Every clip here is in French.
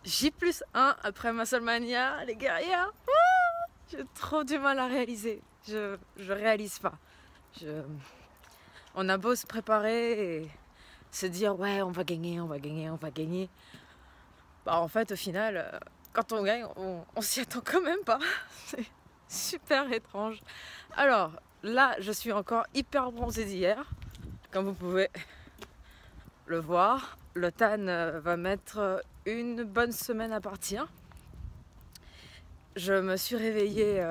J+1 après Musclemania, les guerrières. J'ai trop du mal à réaliser. Je réalise pas. On a beau se préparer et se dire ouais on va gagner, on va gagner, on va gagner. Bah en fait au final, quand on gagne, on s'y attend quand même pas. C'est super étrange. Alors là je suis encore hyper bronzée d'hier. Comme vous pouvez le voir, le tan va mettre une bonne semaine à partir. Je me suis réveillée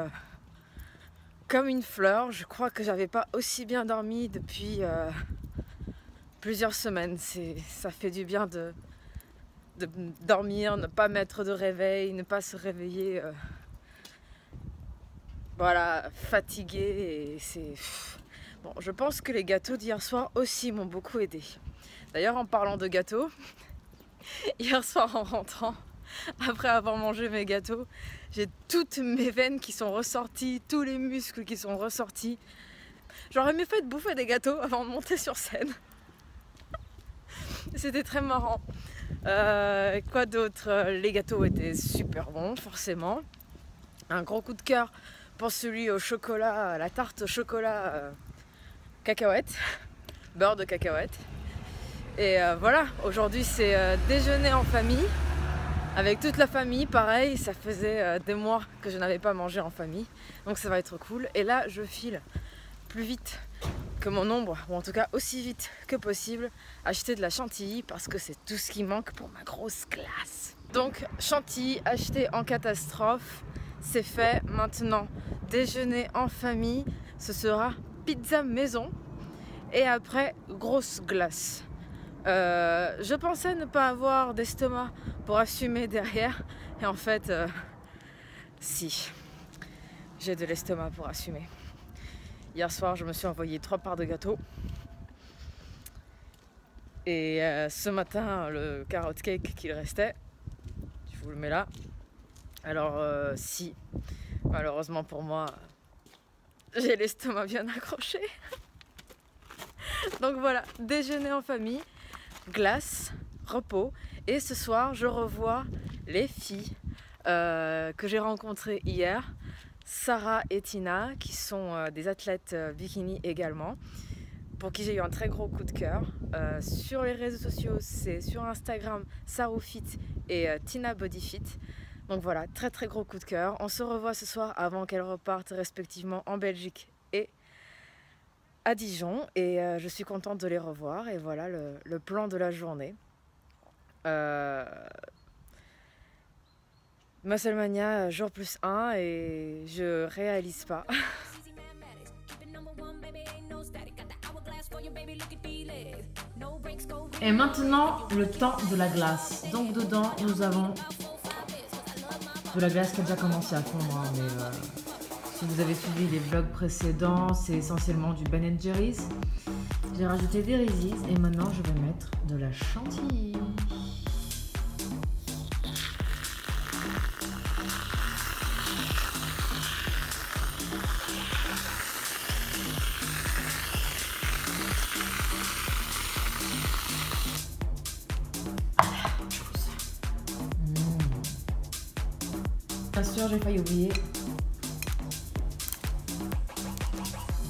comme une fleur. Je crois que j'avais pas aussi bien dormi depuis plusieurs semaines. Ça fait du bien de dormir, ne pas mettre de réveil, ne pas se réveiller voilà, fatigué. Et c'est... Bon, je pense que les gâteaux d'hier soir aussi m'ont beaucoup aidé. D'ailleurs, en parlant de gâteaux, hier soir en rentrant, après avoir mangé mes gâteaux, j'ai toutes mes veines qui sont ressorties, tous les muscles qui sont ressortis. J'aurais mieux fait de bouffer des gâteaux avant de monter sur scène. C'était très marrant. Quoi d'autre? Les gâteaux étaient super bons, forcément. Un gros coup de cœur pour celui au chocolat, la tarte au chocolat cacahuète, beurre de cacahuète. Et voilà, aujourd'hui c'est déjeuner en famille, avec toute la famille, pareil, ça faisait des mois que je n'avais pas mangé en famille, donc ça va être cool. Et là je file plus vite que mon ombre, ou en tout cas aussi vite que possible, acheter de la chantilly parce que c'est tout ce qui manque pour ma grosse glace. Donc chantilly acheté en catastrophe, c'est fait. Maintenant déjeuner en famille, ce sera pizza maison et après grosse glace. Je pensais ne pas avoir d'estomac pour assumer derrière et en fait si, j'ai de l'estomac pour assumer. Hier soir je me suis envoyé 3 parts de gâteau et ce matin le carrot cake qu'il restait, je vous le mets là. Alors si, malheureusement pour moi, j'ai l'estomac bien accroché. Donc voilà, déjeuner en famille, glace, repos. Et ce soir, je revois les filles que j'ai rencontrées hier, Sarah et Tina, qui sont des athlètes bikini également, pour qui j'ai eu un très gros coup de cœur. Sur les réseaux sociaux, c'est sur Instagram, Saroufit et Tina Bodyfit. Donc voilà, très très gros coup de cœur. On se revoit ce soir avant qu'elles repartent respectivement en Belgique et à Dijon. Et je suis contente de les revoir. Et voilà le plan de la journée. Musclemania jour +1 et je réalise pas. Et maintenant, le temps de la glace. Donc dedans, nous avons de la glace qui a déjà commencé à fondre, hein, mais si vous avez suivi les vlogs précédents, c'est essentiellement du Ben & Jerry's. J'ai rajouté des Reese's et maintenant je vais mettre de la chantilly. Bien sûr, j'ai failli oublier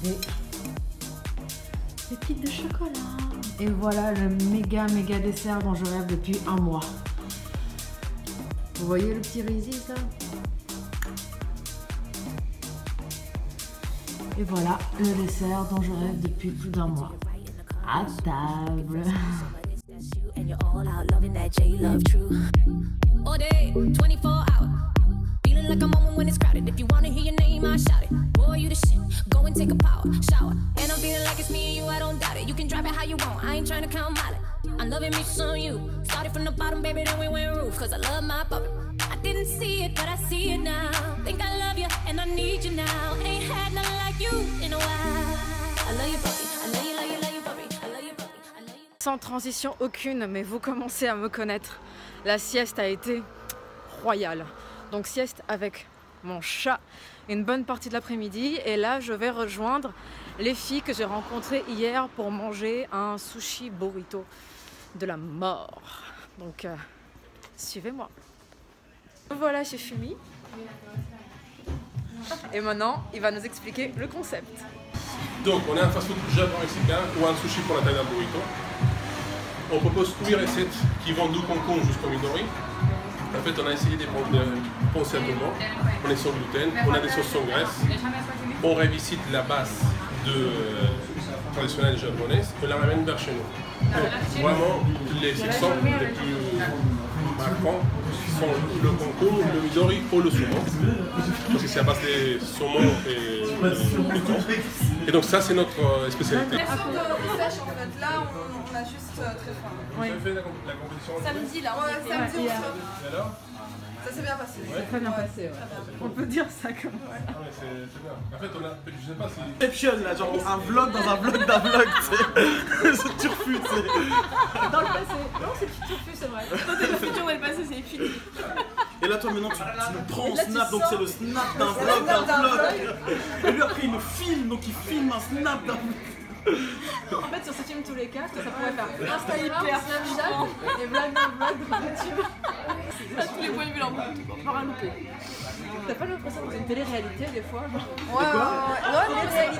des pépites de chocolat. Et voilà le méga dessert dont je rêve depuis un mois. Vous voyez le petit Reese's là? Et voilà le dessert dont je rêve depuis plus d'1 mois. À table. Like a moment when it's crowded. If you wanna hear your name, I shout it. Boy, you the shit. Go and take a power shower. And I'm feeling like it's me and you, I don't doubt it. You can drive it how you want, I ain't trying to count mileage. I'm loving me some you. Started from the bottom, baby, then we went roof. Cause I love my puppet. I didn't see it, but I see it now. Think I love you, and I need you now. Ain't had nothing like you in a while. I love you, puppy. I love you, love you, love you, puppy. I love you, puppy. I love you. Sans transition aucune, mais vous commencez à me connaître. La sieste a été royale. Donc sieste avec mon chat une bonne partie de l'après-midi et là je vais rejoindre les filles que j'ai rencontrées hier pour manger un sushi burrito de la mort. Donc suivez-moi. Voilà chez Fumi. Et maintenant, il va nous expliquer le concept. Donc, on a un fast-food japon-mexicain ou un sushi pour la taille d'un burrito. On propose 8 recettes qui vont du concombre jusqu'au midori. En fait, on a essayé de penser à tout le monde. On est sans gluten, on a des sauces sans graisse. On revisite la base traditionnelle japonaise et la ramène vers chez nous. Donc, vraiment, les exemples les plus marquants sont le concombre, le midori ou le saumon. Parce que c'est à base de saumon et de thon. Et donc ça, c'est notre spécialité. À cause de sèche, en fait, là, on a juste très faim. Vous avez fait la compétition Samedi, là, ouais, samedi, Et alors? ça s'est bien passé. Très bien passé, ouais. On peut dire ça comme ça. Ah ouais, c'est bien. En fait, on a, je sais pas si... Inception là, genre un vlog dans un vlog d'un vlog, tu sais. C'est turfu, tu sais. Dans le passé. Non, c'est le turfu, c'est vrai. Le futur ou le passé, c'est fini. Et là, toi maintenant, tu me prends en snap, donc c'est le snap d'un vlog. Et lui, après, il me filme, donc il filme un snap d'un vlog. En fait, sur ce film tous les quatre, ça pourrait faire Instagram, Snapchat et vlog dans YouTube. À tous les points de vue, là, on Par un loupé. T'as pas l'impression que c'est une télé-réalité des fois? Ouais,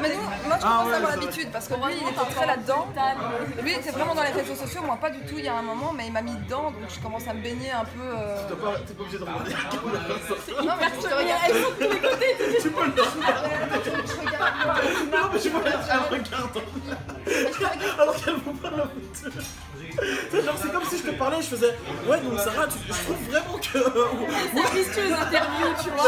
mais nous, moi je commence à avoir l'habitude parce que lui il était très là-dedans. Lui il était vraiment dans les réseaux sociaux, moi pas du tout il y a un moment, mais il m'a mis dedans donc je commence à me baigner un peu. T'es pas obligé de regarder la caméra. Non, mais je te regarde. Elles sont de tous les côtés. Tu peux le regarder. Non, mais tu vois, elle regarde. Alors qu'elle vous parle en photo. C'est comme si je te parlais, je faisais ouais, donc Sarah, je trouve vraiment que. C'est vicieux les interviews, tu vois.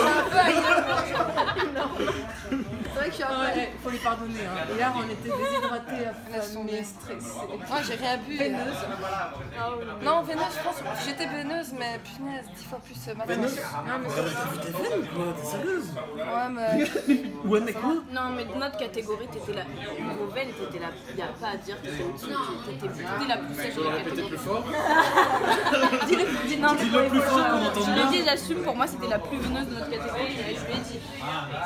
C'est vrai que je suis un peu. Il faut lui pardonner. Hein. Hier, on était déshydratés, affamés, stressés. Moi j'ai rien bu. Veineuse. Non, veineuse, je pense. J'étais veineuse, mais punaise, 10 fois plus ma Veineuse. tension. T'es veine ou quoi? T'es sérieuse? Ouais, mais. Ouais, mais quoi? Non, mais notre catégorie, t'étais la. Niveau veine, t'étais la. Y'a pas à dire, t'étais au-dessus. T'étais la plus sèche de la Répétez catégorie. plus fort. Dis-le plus fort qu'on entende Je bien. l'ai dit, j'assume, pour moi, c'était la plus veineuse de notre catégorie. Et je lui ai dit,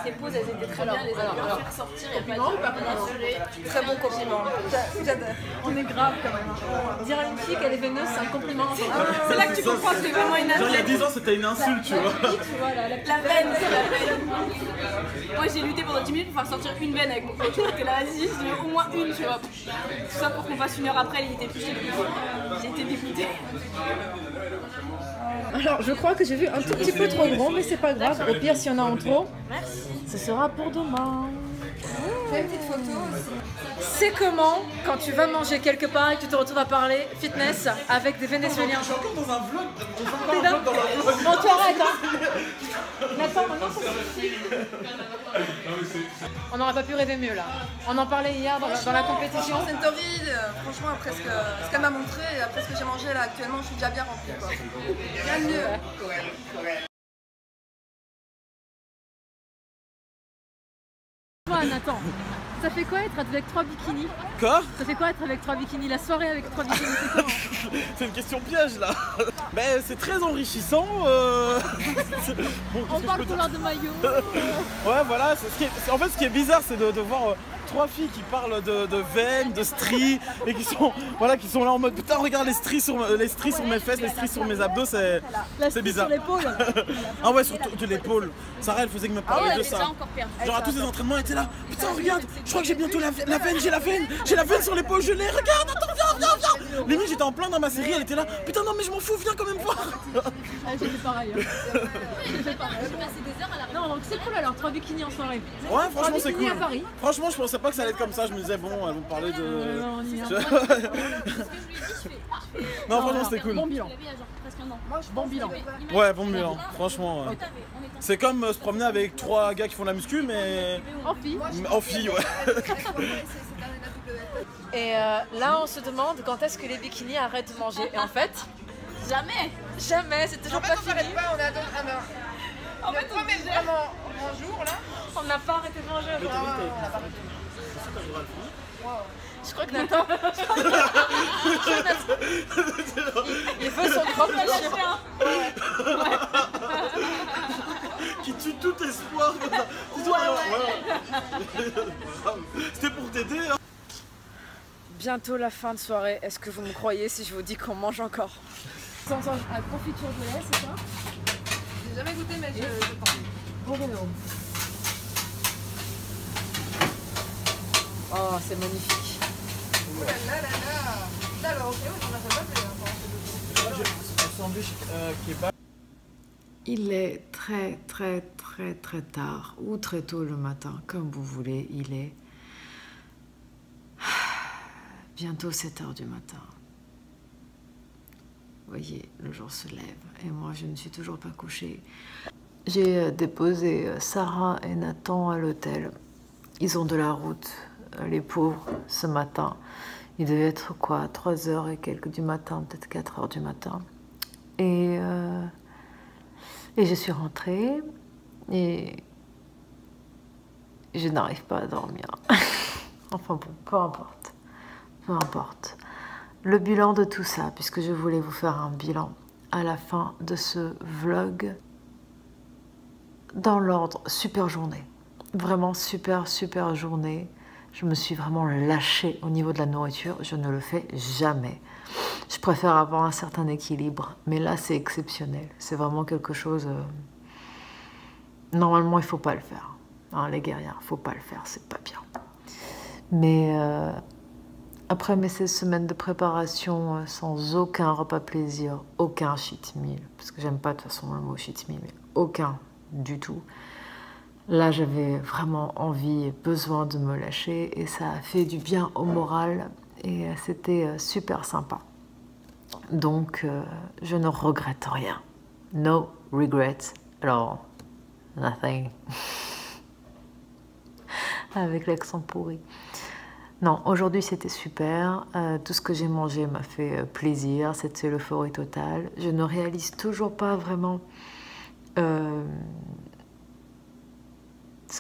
ces pauses, elles étaient très bien, les a bien fait ressortir. Y'a pas de dire, rassuré. Très bon compliment. J'adore. On est grave quand même. Hein. Dire à une fille qu'elle est veineuse, c'est un compliment. C'est là que tu comprends que c'est vraiment une Genre il y a athlète. 10 ans c'était une insulte, tu vois. Tu vois, la La veine, c'est la veine. Moi, j'ai lutté pendant 10 minutes pour faire sortir une veine avec mon coach. J'étais là, vas-y, je veux au moins une, tu vois. Tout ça pour qu'on fasse 1 heure après, il était plus chez lui. J'ai été dégoûtée. Alors, je crois que j'ai vu un tout petit peu trop gros, mais c'est pas grave. Au pire, s'il y en a en trop, ce sera pour demain. Fais une petite photo aussi. C'est comment quand tu vas manger quelque part et que tu te retrouves à parler fitness avec des Vénézuéliens? Je suis encore dans un vlog. T'es là? Bon, tu arrêtes, hein. Nathan, maintenant ça suffit. On n'aurait pas pu rêver mieux là. On en parlait hier dans la compétition. Franchement, Centauri, franchement, après ce qu'elle m'a montré et après ce que j'ai mangé là actuellement, je suis déjà bien remplie quoi. Rien de mieux. Toi, Nathan, ça fait quoi être avec 3 bikinis? Quoi? Ça fait quoi être avec 3 bikinis? La soirée avec 3 bikinis, c'est comment? C'est une question piège là. Ben c'est très enrichissant. Bon, On parle couleur de maillot. ouais voilà, en fait ce qui est bizarre c'est de voir 3 filles qui parlent de veines, de stries et qui sont là en mode putain regarde les stries sur mes fesses, les stries sur mes abdos, c'est bizarre. Sur l'épaule. Ah ouais, surtout de l'épaule. Sarah elle faisait que me parler de ça. encore perdu. Genre à tous les entraînements elle était là, putain regarde, je crois que j'ai bientôt la veine, j'ai la veine sur l'épaule, je l'ai, regarde, attends, viens. Limite j'étais en plein dans ma série, elle était là, putain non mais je m'en fous, viens quand même voir. J'ai fait pareil. J'ai fait pareil. Non, donc c'est cool alors, 3 bikinis en soirée. Ouais franchement c'est bikinis cool. à Paris. Franchement je pensais pas que ça allait être comme ça, je me disais bon elles vont parler de... Non, on y va. Non franchement c'était cool. Bon bilan. Bon bilan. Ouais bon bilan, franchement. Ouais. C'est comme se promener avec 3 gars qui font de la muscu mais... En fille. En fille ouais. Et là, on se demande quand est-ce que les bikinis arrêtent de manger. Et en fait, Jamais. jamais, c'est toujours pas fini. On a donc En fait, on mais vraiment un jour là. On n'a pas arrêté de manger aujourd'hui. Je crois que Nathan, il veut son propre chien. Qui tue tout espoir. C'était pour t'aider hein. Bientôt la fin de soirée. Est-ce que vous me croyez si je vous dis qu'on mange encore? À confiture de lait, c'est ça? J'ai jamais goûté, mais je pense. Bon vélo. Oh, c'est magnifique. Oh là là là là. Putain, le Rokéo, j'en ai pas fait. Un sandwich kebab. Il est très tard ou très tôt le matin, comme vous voulez. Il est bientôt 7 h du matin. Vous voyez, le jour se lève et moi je ne suis toujours pas couchée. J'ai déposé Sarah et Nathan à l'hôtel. Ils ont de la route, les pauvres, ce matin. Il devait être quoi, 3 h et quelques du matin, peut-être 4 h du matin. Et je suis rentrée et je n'arrive pas à dormir. Enfin bon, peu importe. Peu importe. Le bilan de tout ça, puisque je voulais vous faire un bilan à la fin de ce vlog. Dans l'ordre, super journée. Vraiment super journée. Je me suis vraiment lâchée au niveau de la nourriture. Je ne le fais jamais. Je préfère avoir un certain équilibre. Mais là, c'est exceptionnel. C'est vraiment quelque chose... Normalement, il ne faut pas le faire. Hein, les guerriers, il ne faut pas le faire. C'est pas bien. Mais après mes 16 semaines de préparation, sans aucun repas plaisir, aucun cheat meal, parce que j'aime pas de toute façon le mot cheat meal, mais aucun du tout. Là, j'avais vraiment envie et besoin de me lâcher et ça a fait du bien au moral et c'était super sympa. Donc, je ne regrette rien. No regrets at all. Nothing. Avec l'accent pourri. Non, aujourd'hui c'était super. Tout ce que j'ai mangé m'a fait plaisir. C'était l'euphorie totale. Je ne réalise toujours pas vraiment ce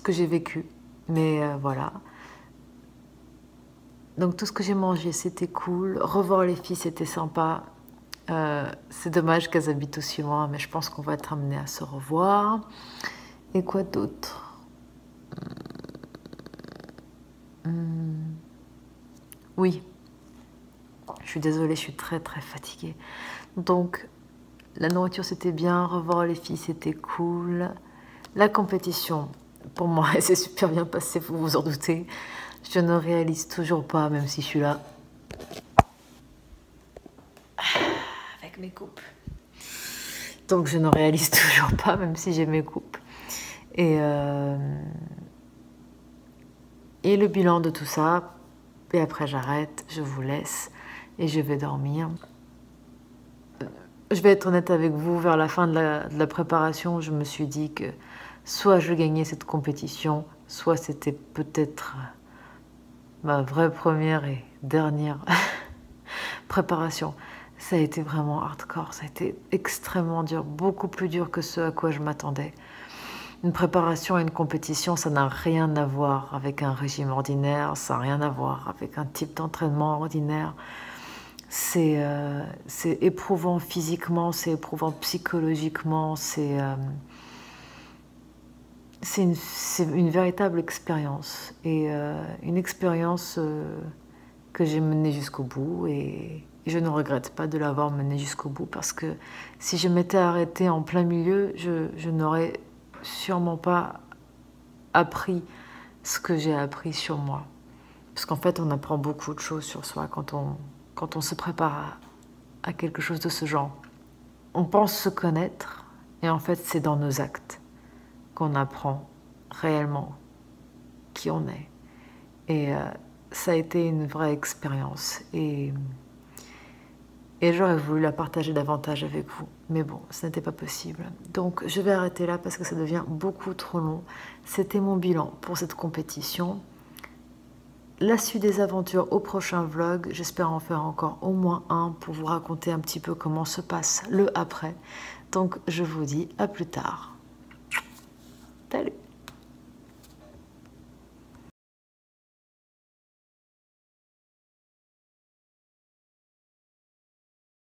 que j'ai vécu. Mais voilà. Donc tout ce que j'ai mangé, c'était cool. Revoir les filles, c'était sympa. C'est dommage qu'elles habitent aussi loin, mais je pense qu'on va être amenés à se revoir. Et quoi d'autre? Oui. Je suis désolée, je suis très fatiguée. Donc, la nourriture, c'était bien. Revoir les filles, c'était cool. La compétition, pour moi, elle s'est super bien passée, vous vous en doutez. Je ne réalise toujours pas, même si je suis là. Avec mes coupes. Donc, je ne réalise toujours pas, même si j'ai mes coupes. Et le bilan de tout ça, et après j'arrête, je vous laisse et je vais dormir. Je vais être honnête avec vous, vers la fin de la préparation, je me suis dit que soit je gagnais cette compétition, soit c'était peut-être ma vraie première et dernière préparation. Ça a été vraiment hardcore, ça a été extrêmement dur, beaucoup plus dur que ce à quoi je m'attendais. Une préparation à une compétition, ça n'a rien à voir avec un régime ordinaire, ça n'a rien à voir avec un type d'entraînement ordinaire. C'est éprouvant physiquement, c'est éprouvant psychologiquement, c'est une véritable expérience. Et une expérience que j'ai menée jusqu'au bout et je ne regrette pas de l'avoir menée jusqu'au bout parce que si je m'étais arrêtée en plein milieu, je n'aurais sûrement pas appris ce que j'ai appris sur moi. Parce qu'en fait, on apprend beaucoup de choses sur soi quand on se prépare à quelque chose de ce genre. On pense se connaître, et en fait, c'est dans nos actes qu'on apprend réellement qui on est. Et ça a été une vraie expérience. Et j'aurais voulu la partager davantage avec vous. Mais bon, ce n'était pas possible. Donc, je vais arrêter là parce que ça devient beaucoup trop long. C'était mon bilan pour cette compétition. La suite des aventures au prochain vlog. J'espère en faire encore au moins un pour vous raconter un petit peu comment se passe le après. Donc, je vous dis à plus tard. Salut!